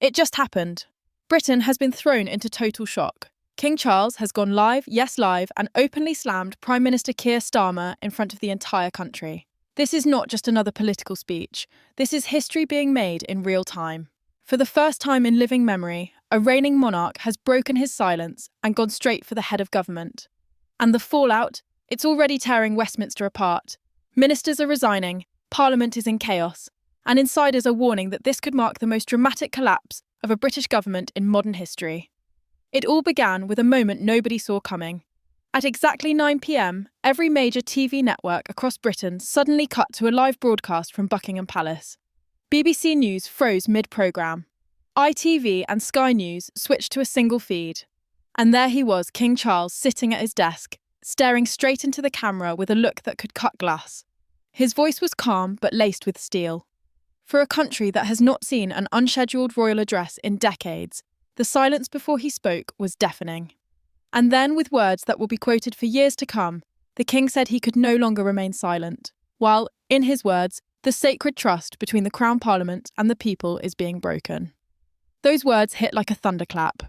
It just happened. Britain has been thrown into total shock. King Charles has gone live, yes live, and openly slammed Prime Minister Keir Starmer in front of the entire country. This is not just another political speech. This is history being made in real time. For the first time in living memory, a reigning monarch has broken his silence and gone straight for the head of government. And the fallout? It's already tearing Westminster apart. Ministers are resigning, Parliament is in chaos, and insiders are warning that this could mark the most dramatic collapse of a British government in modern history. It all began with a moment nobody saw coming. At exactly 9 p.m, every major TV network across Britain suddenly cut to a live broadcast from Buckingham Palace. BBC News froze mid-programme. ITV and Sky News switched to a single feed. And there he was, King Charles, sitting at his desk, staring straight into the camera with a look that could cut glass. His voice was calm but laced with steel. For a country that has not seen an unscheduled royal address in decades, the silence before he spoke was deafening. And then, with words that will be quoted for years to come, the king said he could no longer remain silent, while, in his words, the sacred trust between the Crown Parliament and the people is being broken. Those words hit like a thunderclap.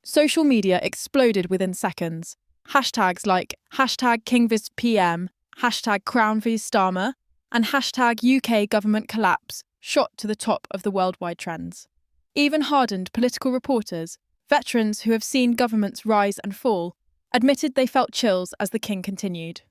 Social media exploded within seconds. Hashtags like #KingVisPM, #CrownVStarmer, and #UK government collapse shot to the top of the worldwide trends. Even hardened political reporters, veterans who have seen governments rise and fall, admitted they felt chills as the king continued.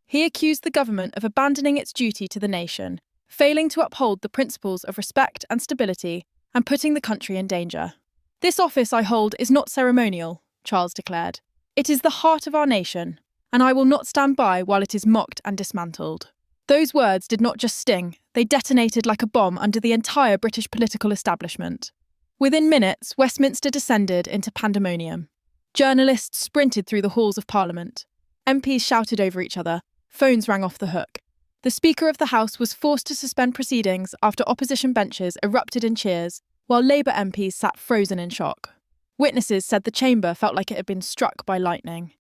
He accused the government of abandoning its duty to the nation, failing to uphold the principles of respect and stability, and putting the country in danger. "This office I hold is not ceremonial," Charles declared. "It is the heart of our nation, and I will not stand by while it is mocked and dismantled." Those words did not just sting, they detonated like a bomb under the entire British political establishment. Within minutes, Westminster descended into pandemonium. Journalists sprinted through the halls of Parliament. MPs shouted over each other. Phones rang off the hook. The Speaker of the House was forced to suspend proceedings after opposition benches erupted in cheers, while Labour MPs sat frozen in shock. Witnesses said the chamber felt like it had been struck by lightning.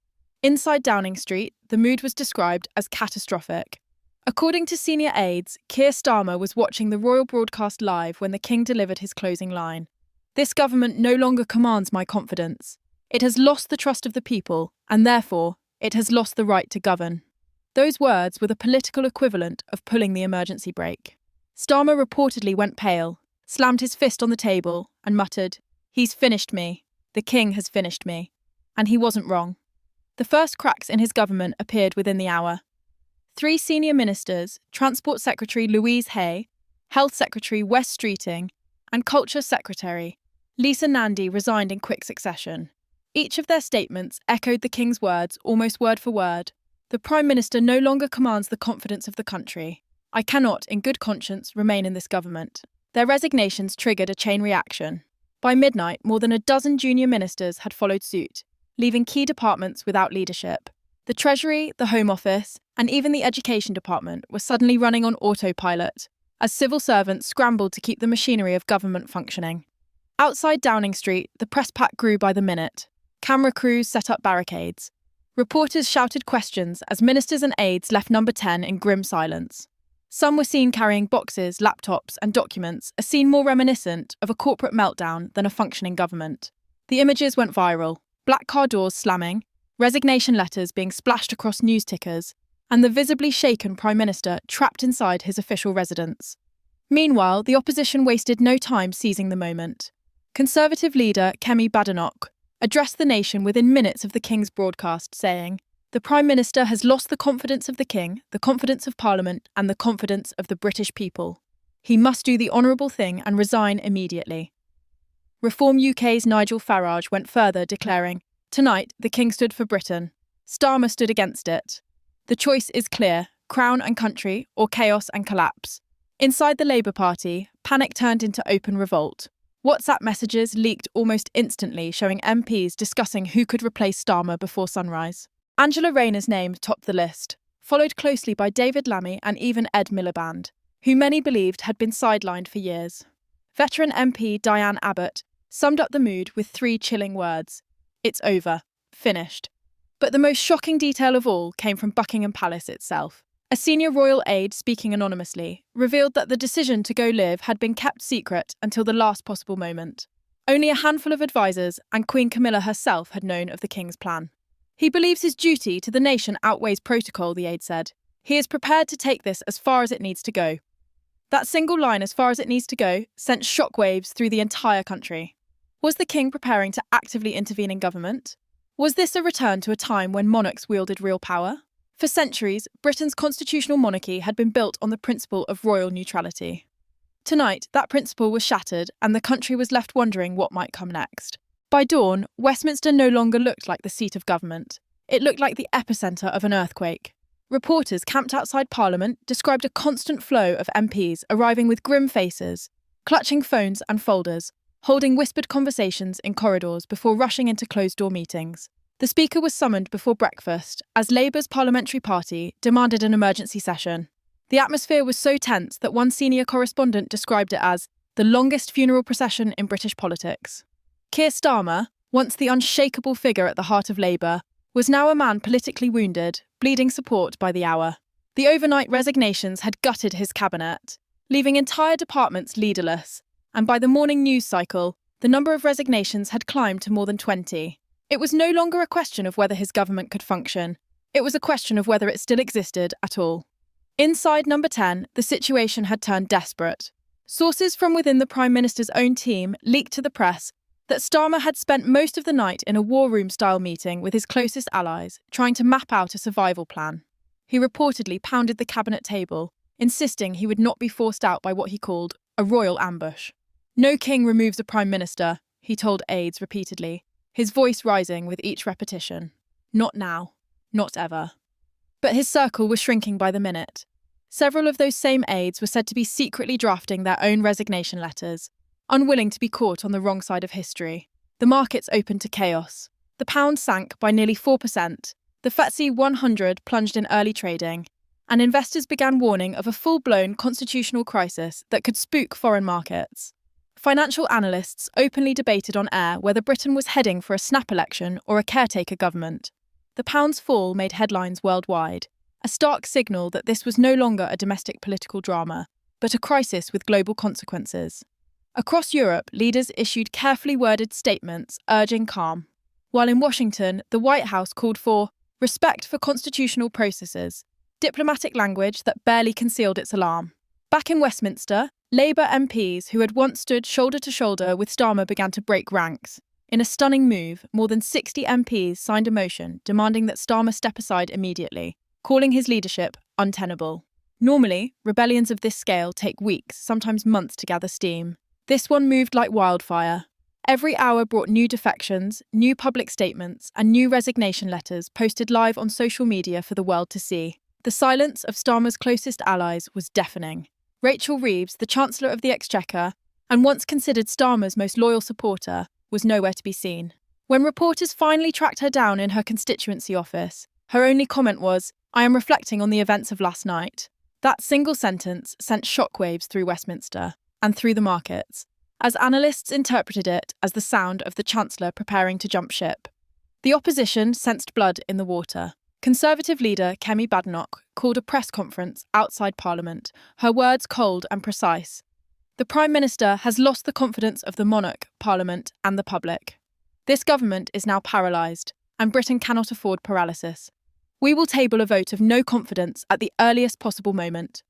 Inside Downing Street, the mood was described as catastrophic. According to senior aides, Keir Starmer was watching the royal broadcast live when the king delivered his closing line. "This government no longer commands my confidence. It has lost the trust of the people, and therefore, it has lost the right to govern." Those words were the political equivalent of pulling the emergency brake. Starmer reportedly went pale, slammed his fist on the table, and muttered, "He's finished me. The king has finished me." And he wasn't wrong. The first cracks in his government appeared within the hour. 3 senior ministers, Transport Secretary Louise Hay, Health Secretary Wes Streeting, and Culture Secretary Lisa Nandy resigned in quick succession. Each of their statements echoed the king's words almost word for word. "The Prime Minister no longer commands the confidence of the country. I cannot, in good conscience, remain in this government." Their resignations triggered a chain reaction. By midnight, more than a dozen junior ministers had followed suit, leaving key departments without leadership. The Treasury, the Home Office, and even the Education Department were suddenly running on autopilot, as civil servants scrambled to keep the machinery of government functioning. Outside Downing Street, the press pack grew by the minute. Camera crews set up barricades. Reporters shouted questions as ministers and aides left Number 10 in grim silence. Some were seen carrying boxes, laptops, and documents, a scene more reminiscent of a corporate meltdown than a functioning government. The images went viral: black car doors slamming, resignation letters being splashed across news tickers, and the visibly shaken Prime Minister trapped inside his official residence. Meanwhile, the opposition wasted no time seizing the moment. Conservative leader Kemi Badenoch addressed the nation within minutes of the King's broadcast, saying, "The Prime Minister has lost the confidence of the King, the confidence of Parliament, and the confidence of the British people. He must do the honourable thing and resign immediately." Reform UK's Nigel Farage went further, declaring, "Tonight, the King stood for Britain. Starmer stood against it. The choice is clear: crown and country, or chaos and collapse." Inside the Labour Party, panic turned into open revolt. WhatsApp messages leaked almost instantly, showing MPs discussing who could replace Starmer before sunrise. Angela Rayner's name topped the list, followed closely by David Lammy and even Ed Miliband, who many believed had been sidelined for years. Veteran MP Diane Abbott summed up the mood with 3 chilling words: "It's over. Finished." But the most shocking detail of all came from Buckingham Palace itself. A senior royal aide, speaking anonymously, revealed that the decision to go live had been kept secret until the last possible moment. Only a handful of advisers and Queen Camilla herself had known of the king's plan. He believes his duty to the nation outweighs protocol, the aide said. He is prepared to take this as far as it needs to go. That single line, as far as it needs to go, sent shockwaves through the entire country. Was the king preparing to actively intervene in government? Was this a return to a time when monarchs wielded real power? For centuries, Britain's constitutional monarchy had been built on the principle of royal neutrality. Tonight, that principle was shattered and the country was left wondering what might come next. By dawn, Westminster no longer looked like the seat of government. It looked like the epicentre of an earthquake. Reporters camped outside Parliament described a constant flow of MPs arriving with grim faces, clutching phones and folders, holding whispered conversations in corridors before rushing into closed-door meetings. The Speaker was summoned before breakfast as Labour's parliamentary party demanded an emergency session. The atmosphere was so tense that one senior correspondent described it as the longest funeral procession in British politics. Keir Starmer, once the unshakable figure at the heart of Labour, was now a man politically wounded, bleeding support by the hour. The overnight resignations had gutted his cabinet, leaving entire departments leaderless, and by the morning news cycle, the number of resignations had climbed to more than 20. It was no longer a question of whether his government could function. It was a question of whether it still existed at all. Inside Number 10, the situation had turned desperate. Sources from within the Prime Minister's own team leaked to the press that Starmer had spent most of the night in a war room-style meeting with his closest allies, trying to map out a survival plan. He reportedly pounded the cabinet table, insisting he would not be forced out by what he called a royal ambush. "No king removes a prime minister," he told aides repeatedly, his voice rising with each repetition. Not now. Not ever. But his circle was shrinking by the minute. Several of those same aides were said to be secretly drafting their own resignation letters, unwilling to be caught on the wrong side of history. The markets opened to chaos. The pound sank by nearly 4%, the FTSE 100 plunged in early trading, and investors began warning of a full-blown constitutional crisis that could spook foreign markets. Financial analysts openly debated on air whether Britain was heading for a snap election or a caretaker government. The pound's fall made headlines worldwide, a stark signal that this was no longer a domestic political drama, but a crisis with global consequences. Across Europe, leaders issued carefully worded statements urging calm, while in Washington, the White House called for respect for constitutional processes, diplomatic language that barely concealed its alarm. Back in Westminster, Labour MPs who had once stood shoulder to shoulder with Starmer began to break ranks. In a stunning move, more than 60 MPs signed a motion demanding that Starmer step aside immediately, calling his leadership untenable. Normally, rebellions of this scale take weeks, sometimes months to gather steam. This one moved like wildfire. Every hour brought new defections, new public statements, and new resignation letters posted live on social media for the world to see. The silence of Starmer's closest allies was deafening. Rachel Reeves, the Chancellor of the Exchequer, and once considered Starmer's most loyal supporter, was nowhere to be seen. When reporters finally tracked her down in her constituency office, her only comment was, "I am reflecting on the events of last night." That single sentence sent shockwaves through Westminster and through the markets, as analysts interpreted it as the sound of the Chancellor preparing to jump ship. The opposition sensed blood in the water. Conservative leader Kemi Badenoch called a press conference outside Parliament, her words cold and precise. The Prime Minister has lost the confidence of the monarch, Parliament and the public. This government is now paralysed, and Britain cannot afford paralysis. We will table a vote of no confidence at the earliest possible moment.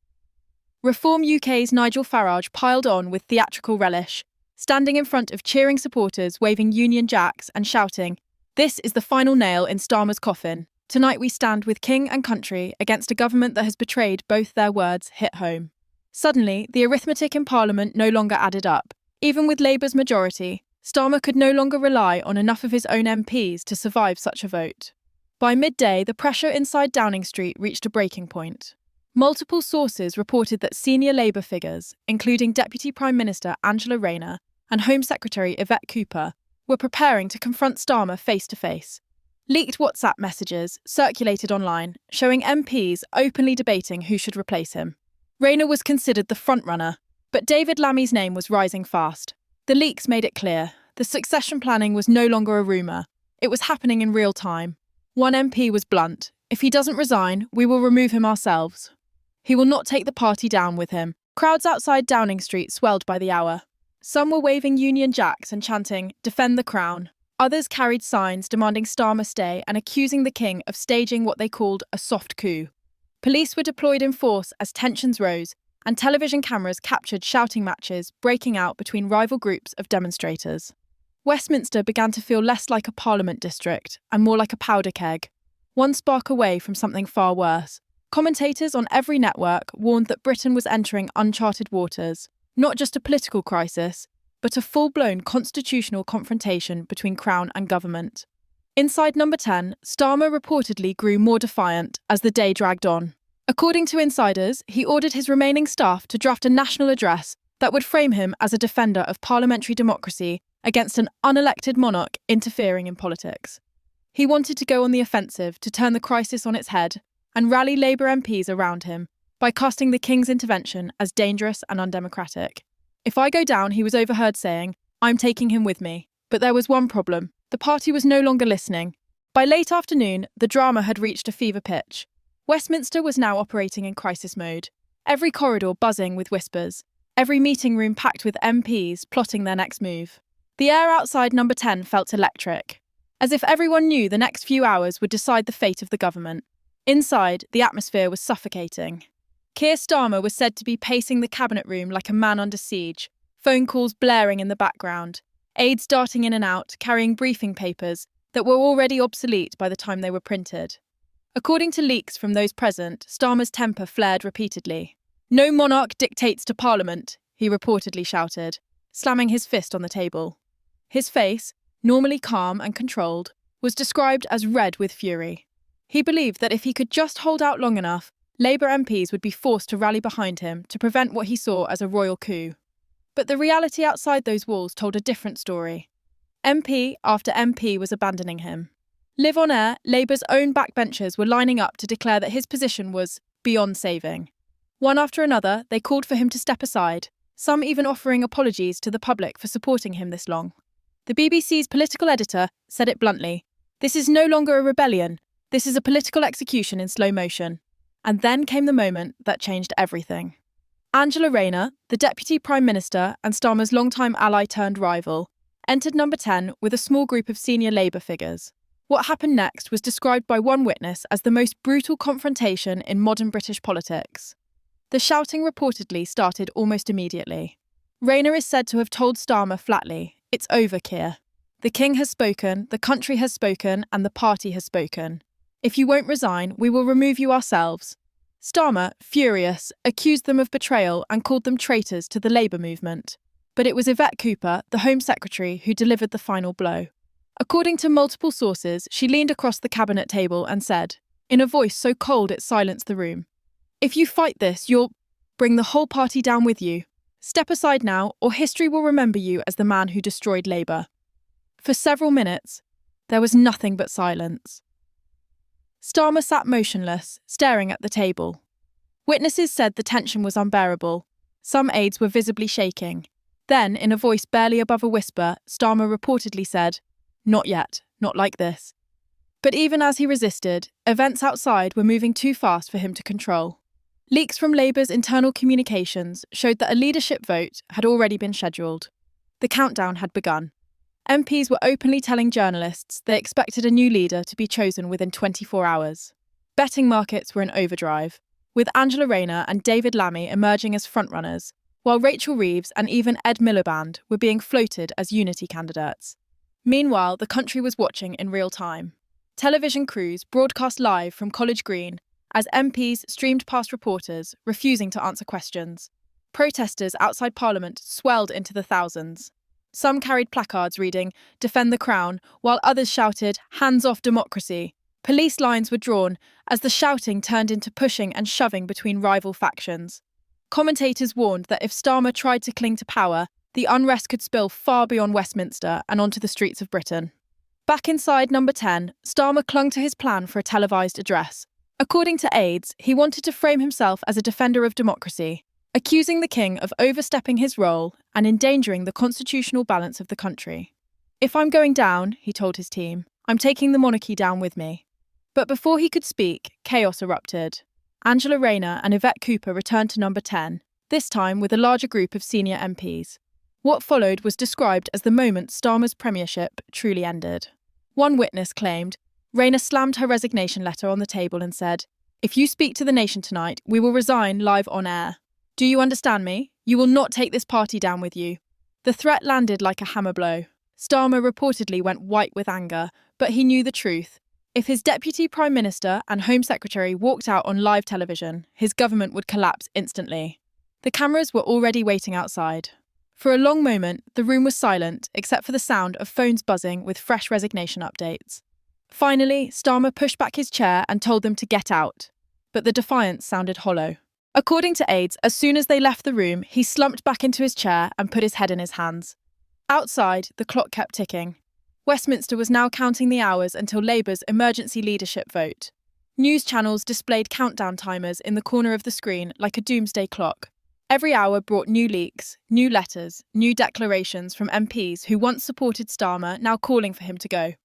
Reform UK's Nigel Farage piled on with theatrical relish, standing in front of cheering supporters waving Union Jacks and shouting, "This is the final nail in Starmer's coffin. Tonight we stand with king and country against a government that has betrayed both their words hit home." Suddenly, the arithmetic in Parliament no longer added up. Even with Labour's majority, Starmer could no longer rely on enough of his own MPs to survive such a vote. By midday, the pressure inside Downing Street reached a breaking point. Multiple sources reported that senior Labour figures, including Deputy Prime Minister Angela Rayner and Home Secretary Yvette Cooper, were preparing to confront Starmer face-to-face. Leaked WhatsApp messages circulated online, showing MPs openly debating who should replace him. Rayner was considered the frontrunner, but David Lammy's name was rising fast. The leaks made it clear. The succession planning was no longer a rumour. It was happening in real time. One MP was blunt. "If he doesn't resign, we will remove him ourselves." He will not take the party down with him. Crowds outside Downing Street swelled by the hour. Some were waving Union Jacks and chanting, "Defend the Crown." Others carried signs demanding Starmer stay and accusing the king of staging what they called a soft coup. Police were deployed in force as tensions rose, and television cameras captured shouting matches breaking out between rival groups of demonstrators. Westminster began to feel less like a parliament district and more like a powder keg, one spark away from something far worse. Commentators on every network warned that Britain was entering uncharted waters, not just a political crisis, but a full-blown constitutional confrontation between Crown and government. Inside Number 10, Starmer reportedly grew more defiant as the day dragged on. According to insiders, he ordered his remaining staff to draft a national address that would frame him as a defender of parliamentary democracy against an unelected monarch interfering in politics. He wanted to go on the offensive to turn the crisis on its head and rally Labour MPs around him by casting the King's intervention as dangerous and undemocratic. "If I go down," he was overheard saying, "I'm taking him with me." But there was one problem. The party was no longer listening. By late afternoon, the drama had reached a fever pitch. Westminster was now operating in crisis mode, every corridor buzzing with whispers, every meeting room packed with MPs plotting their next move. The air outside Number 10 felt electric, as if everyone knew the next few hours would decide the fate of the government. Inside, the atmosphere was suffocating. Keir Starmer was said to be pacing the cabinet room like a man under siege, phone calls blaring in the background, aides darting in and out, carrying briefing papers that were already obsolete by the time they were printed. According to leaks from those present, Starmer's temper flared repeatedly. "No monarch dictates to Parliament," he reportedly shouted, slamming his fist on the table. His face, normally calm and controlled, was described as red with fury. He believed that if he could just hold out long enough, Labour MPs would be forced to rally behind him to prevent what he saw as a royal coup. But the reality outside those walls told a different story. MP after MP was abandoning him. Live on air, Labour's own backbenchers were lining up to declare that his position was beyond saving. One after another, they called for him to step aside, some even offering apologies to the public for supporting him this long. The BBC's political editor said it bluntly, "This is no longer a rebellion, this is a political execution in slow motion." And then came the moment that changed everything. Angela Rayner, the Deputy Prime Minister and Starmer's longtime ally turned rival, entered Number 10 with a small group of senior Labour figures. What happened next was described by one witness as the most brutal confrontation in modern British politics. The shouting reportedly started almost immediately. Rayner is said to have told Starmer flatly, "It's over, Keir. The King has spoken, the country has spoken, and the party has spoken. If you won't resign, we will remove you ourselves." Starmer, furious, accused them of betrayal and called them traitors to the Labour movement. But it was Yvette Cooper, the Home Secretary, who delivered the final blow. According to multiple sources, she leaned across the cabinet table and said, in a voice so cold it silenced the room, "If you fight this, you'll bring the whole party down with you. Step aside now, or history will remember you as the man who destroyed Labour." For several minutes, there was nothing but silence. Starmer sat motionless, staring at the table. Witnesses said the tension was unbearable. Some aides were visibly shaking. Then, in a voice barely above a whisper, Starmer reportedly said, "Not yet, not like this." But even as he resisted, events outside were moving too fast for him to control. Leaks from Labour's internal communications showed that a leadership vote had already been scheduled. The countdown had begun. MPs were openly telling journalists they expected a new leader to be chosen within 24 hours. Betting markets were in overdrive, with Angela Rayner and David Lammy emerging as frontrunners, while Rachel Reeves and even Ed Miliband were being floated as unity candidates. Meanwhile, the country was watching in real time. Television crews broadcast live from College Green as MPs streamed past reporters, refusing to answer questions. Protesters outside Parliament swelled into the thousands. Some carried placards reading, "Defend the Crown," while others shouted, "Hands off democracy." Police lines were drawn as the shouting turned into pushing and shoving between rival factions. Commentators warned that if Starmer tried to cling to power, the unrest could spill far beyond Westminster and onto the streets of Britain. Back inside Number 10, Starmer clung to his plan for a televised address. According to aides, he wanted to frame himself as a defender of democracy, accusing the king of overstepping his role and endangering the constitutional balance of the country. "If I'm going down," he told his team, "I'm taking the monarchy down with me." But before he could speak, chaos erupted. Angela Rayner and Yvette Cooper returned to Number 10, this time with a larger group of senior MPs. What followed was described as the moment Starmer's premiership truly ended. One witness claimed, Rayner slammed her resignation letter on the table and said, "If you speak to the nation tonight, we will resign live on air. Do you understand me? You will not take this party down with you." The threat landed like a hammer blow. Starmer reportedly went white with anger, but he knew the truth. If his deputy prime minister and home secretary walked out on live television, his government would collapse instantly. The cameras were already waiting outside. For a long moment, the room was silent except for the sound of phones buzzing with fresh resignation updates. Finally, Starmer pushed back his chair and told them to get out. But the defiance sounded hollow. According to aides, as soon as they left the room, he slumped back into his chair and put his head in his hands. Outside, the clock kept ticking. Westminster was now counting the hours until Labour's emergency leadership vote. News channels displayed countdown timers in the corner of the screen like a doomsday clock. Every hour brought new leaks, new letters, new declarations from MPs who once supported Starmer, now calling for him to go.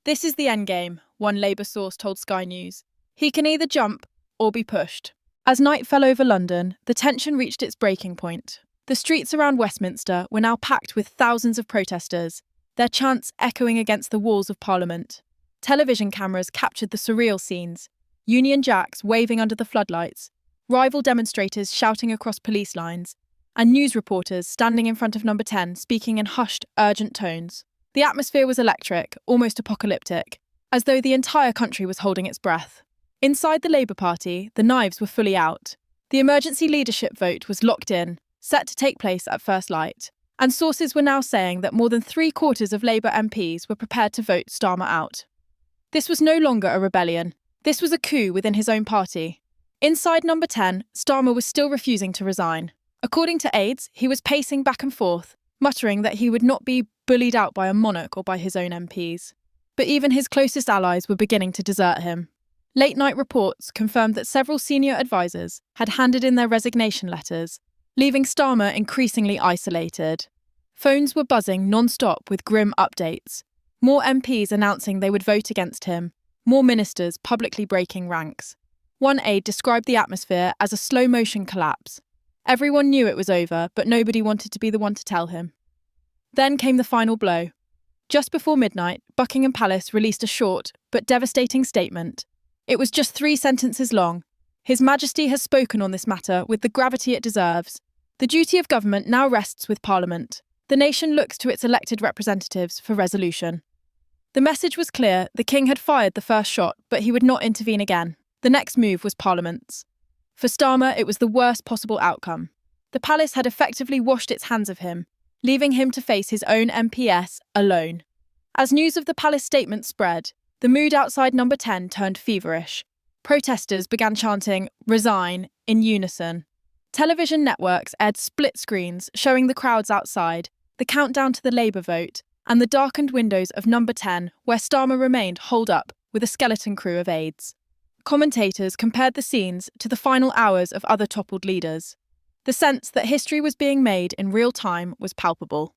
"This is the endgame," one Labour source told Sky News. "He can either jump or be pushed." As night fell over London, the tension reached its breaking point. The streets around Westminster were now packed with thousands of protesters, their chants echoing against the walls of Parliament. Television cameras captured the surreal scenes: Union Jacks waving under the floodlights, rival demonstrators shouting across police lines, and news reporters standing in front of Number 10 speaking in hushed, urgent tones. The atmosphere was electric, almost apocalyptic, as though the entire country was holding its breath. Inside the Labour Party, the knives were fully out. The emergency leadership vote was locked in, set to take place at first light, and sources were now saying that more than 3/4 of Labour MPs were prepared to vote Starmer out. This was no longer a rebellion. This was a coup within his own party. Inside Number 10, Starmer was still refusing to resign. According to aides, he was pacing back and forth, muttering that he would not be bullied out by a monarch or by his own MPs. But even his closest allies were beginning to desert him. Late-night reports confirmed that several senior advisors had handed in their resignation letters, leaving Starmer increasingly isolated. Phones were buzzing non-stop with grim updates. More MPs announcing they would vote against him, more ministers publicly breaking ranks. One aide described the atmosphere as a slow-motion collapse. Everyone knew it was over, but nobody wanted to be the one to tell him. Then came the final blow. Just before midnight, Buckingham Palace released a short but devastating statement. It was just 3 sentences long. "His Majesty has spoken on this matter with the gravity it deserves. The duty of government now rests with Parliament. The nation looks to its elected representatives for resolution." The message was clear: the King had fired the first shot, but he would not intervene again. The next move was Parliament's. For Starmer, it was the worst possible outcome. The palace had effectively washed its hands of him, leaving him to face his own MPS alone. As news of the palace statement spread, the mood outside Number 10 turned feverish. Protesters began chanting "Resign" in unison. Television networks aired split screens showing the crowds outside, the countdown to the Labour vote, and the darkened windows of Number 10, where Starmer remained holed up with a skeleton crew of aides. Commentators compared the scenes to the final hours of other toppled leaders. The sense that history was being made in real time was palpable.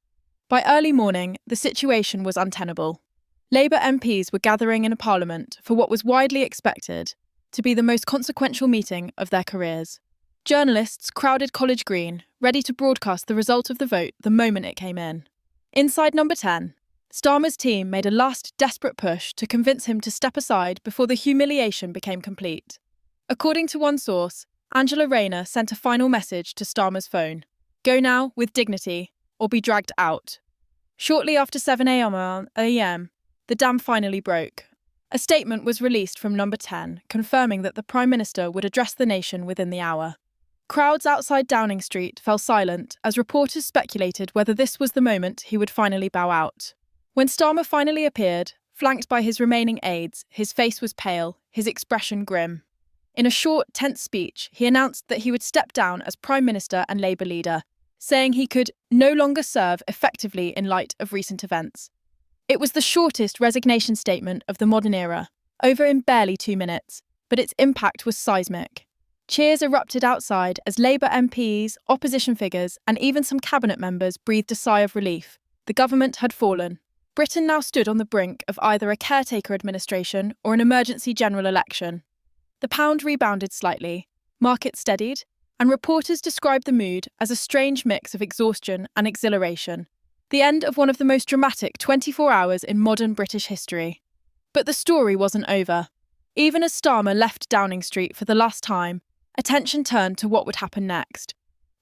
By early morning, the situation was untenable. Labour MPs were gathering in a parliament for what was widely expected to be the most consequential meeting of their careers. Journalists crowded College Green, ready to broadcast the result of the vote the moment it came in. Inside Number 10, Starmer's team made a last desperate push to convince him to step aside before the humiliation became complete. According to one source, Angela Rayner sent a final message to Starmer's phone: "Go now with dignity, or be dragged out." Shortly after 7 a.m, the dam finally broke. A statement was released from Number 10, confirming that the Prime Minister would address the nation within the hour. Crowds outside Downing Street fell silent as reporters speculated whether this was the moment he would finally bow out. When Starmer finally appeared, flanked by his remaining aides, his face was pale, his expression grim. In a short, tense speech, he announced that he would step down as Prime Minister and Labour leader, saying he could no longer serve effectively in light of recent events. It was the shortest resignation statement of the modern era, over in barely 2 minutes, but its impact was seismic. Cheers erupted outside as Labour MPs, opposition figures, and even some cabinet members breathed a sigh of relief. The government had fallen. Britain now stood on the brink of either a caretaker administration or an emergency general election. The pound rebounded slightly, markets steadied, and reporters described the mood as a strange mix of exhaustion and exhilaration, the end of one of the most dramatic 24 hours in modern British history. But the story wasn't over. Even as Starmer left Downing Street for the last time, attention turned to what would happen next.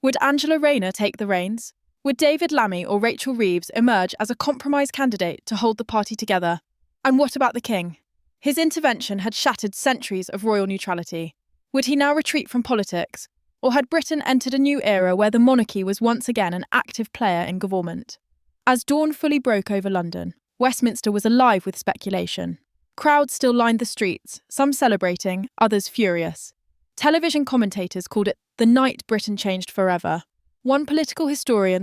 Would Angela Rayner take the reins? Would David Lammy or Rachel Reeves emerge as a compromise candidate to hold the party together? And what about the king? His intervention had shattered centuries of royal neutrality. Would he now retreat from politics? Or had Britain entered a new era where the monarchy was once again an active player in government? As dawn fully broke over London, Westminster was alive with speculation. Crowds still lined the streets, some celebrating, others furious. Television commentators called it the night Britain changed forever. One political historian